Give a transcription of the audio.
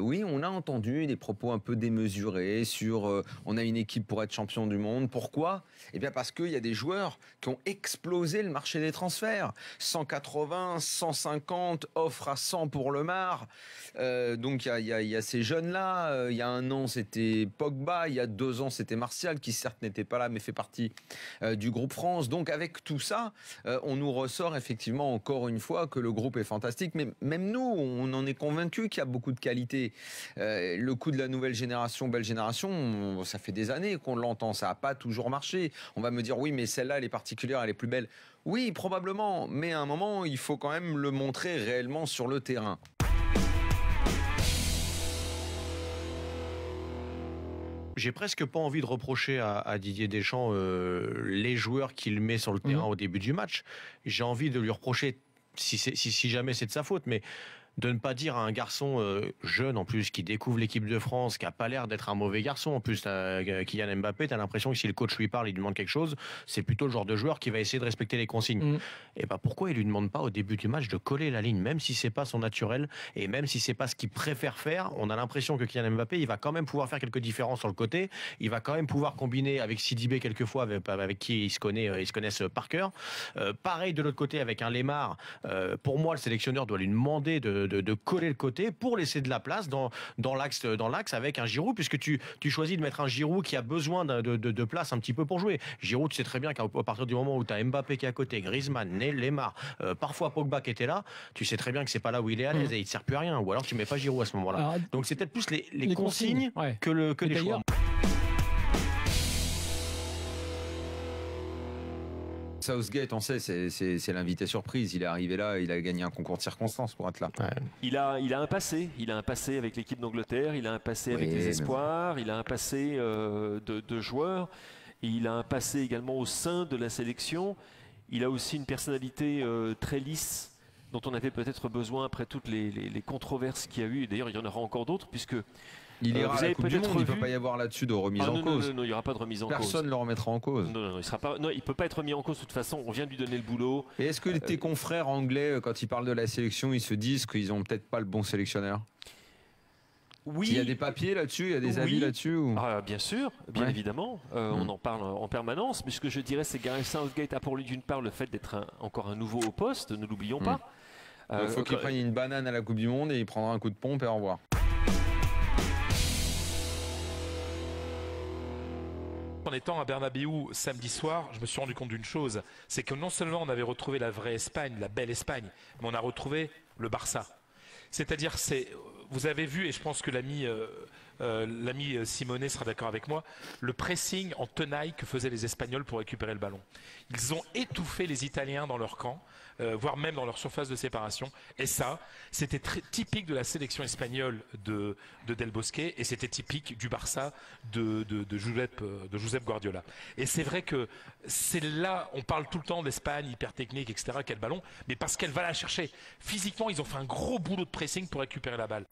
Oui, on a entendu des propos un peu démesurés sur on a une équipe pour être champion du monde. Pourquoi? Eh bien parce qu'il y a des joueurs qui ont explosé le marché des transferts. 180, 150, offres à 100 pour le Mar. Donc il y a ces jeunes-là. Il y a un an, c'était Pogba. Il y a 2 ans, c'était Martial, qui certes n'était pas là, mais fait partie du groupe France. Donc avec tout ça, on nous ressort effectivement encore une fois que le groupe est fantastique. Mais même nous, on en est convaincus qu'il y a beaucoup de qualité. Le coup de la nouvelle génération, belle génération, ça fait des années qu'on l'entend, ça n'a pas toujours marché. On va me dire oui, mais celle-là, elle est particulière, elle est plus belle. Oui, probablement, mais à un moment, il faut quand même le montrer réellement sur le terrain. J'ai presque pas envie de reprocher à Didier Deschamps les joueurs qu'il met sur le terrain au début du match. J'ai envie de lui reprocher, si jamais c'est de sa faute, mais de ne pas dire à un garçon jeune en plus qui découvre l'équipe de France, qui a pas l'air d'être un mauvais garçon en plus, Kylian Mbappé, t'as l'impression que si le coach lui parle, il lui demande quelque chose, c'est plutôt le genre de joueur qui va essayer de respecter les consignes. Et bah pourquoi il lui demande pas au début du match de coller la ligne, même si c'est pas son naturel et même si c'est pas ce qu'il préfère faire. On a l'impression que Kylian Mbappé, il va quand même pouvoir faire quelques différences sur le côté, il va quand même pouvoir combiner avec Sidibé quelquefois, avec qui ils se connaissent par cœur. Pareil de l'autre côté avec un Lemar. Pour moi, le sélectionneur doit lui demander de coller le côté pour laisser de la place dans l'axe avec un Giroud, puisque tu choisis de mettre un Giroud qui a besoin de place un petit peu pour jouer. Giroud, tu sais très bien qu'à partir du moment où tu as Mbappé qui est à côté, Griezmann, Lemar, parfois Pogba qui était là, tu sais très bien que c'est pas là où il est à l'aise et il ne sert plus à rien, ou alors tu mets pas Giroud à ce moment-là. Donc c'est peut-être plus les consignes que les choix. Southgate, on sait, c'est l'invité surprise. Il est arrivé là, il a gagné un concours de circonstances pour être là. Ouais. Il a un passé. Il a un passé avec l'équipe d'Angleterre. Il a un passé avec les espoirs. Il a un passé de joueur. Et il a un passé également au sein de la sélection. Il a aussi une personnalité très lisse dont on avait peut-être besoin après toutes les controverses qu'il y a eu. Et d'ailleurs, il y en aura encore d'autres puisque il ira à la Coupe du Monde, il ne peut pas y avoir là-dessus de remise en cause. Non, il n'y aura pas de remise en cause. Personne ne le remettra en cause. Non, il ne peut pas être remis en cause de toute façon. On vient de lui donner le boulot. Et est-ce que tes confrères anglais, quand ils parlent de la sélection, ils se disent qu'ils n'ont peut-être pas le bon sélectionneur? Oui. Il y a des papiers là-dessus, il y a des avis là-dessus Bien sûr, bien évidemment. On en parle en permanence. Mais ce que je dirais, c'est que Gareth Southgate a pour lui d'une part le fait d'être encore un nouveau au poste, ne l'oublions pas. Il faut qu'il prenne une banane à la Coupe du Monde et il prendra un coup de pompe et au revoir. En étant à Bernabéu samedi soir, je me suis rendu compte d'une chose, c'est que non seulement on avait retrouvé la vraie Espagne, la belle Espagne, mais on a retrouvé le Barça. C'est-à-dire, vous avez vu, et je pense que l'ami Simonet sera d'accord avec moi, le pressing en tenaille que faisaient les Espagnols pour récupérer le ballon. Ils ont étouffé les Italiens dans leur camp, voire même dans leur surface de séparation. Et ça, c'était typique de la sélection espagnole de Del Bosque, et c'était typique du Barça de Josep Guardiola. Et c'est vrai que c'est là, on parle tout le temps d'Espagne, hyper technique, etc., quel ballon, mais parce qu'elle va la chercher. Physiquement, ils ont fait un gros boulot de pressing pour récupérer la balle.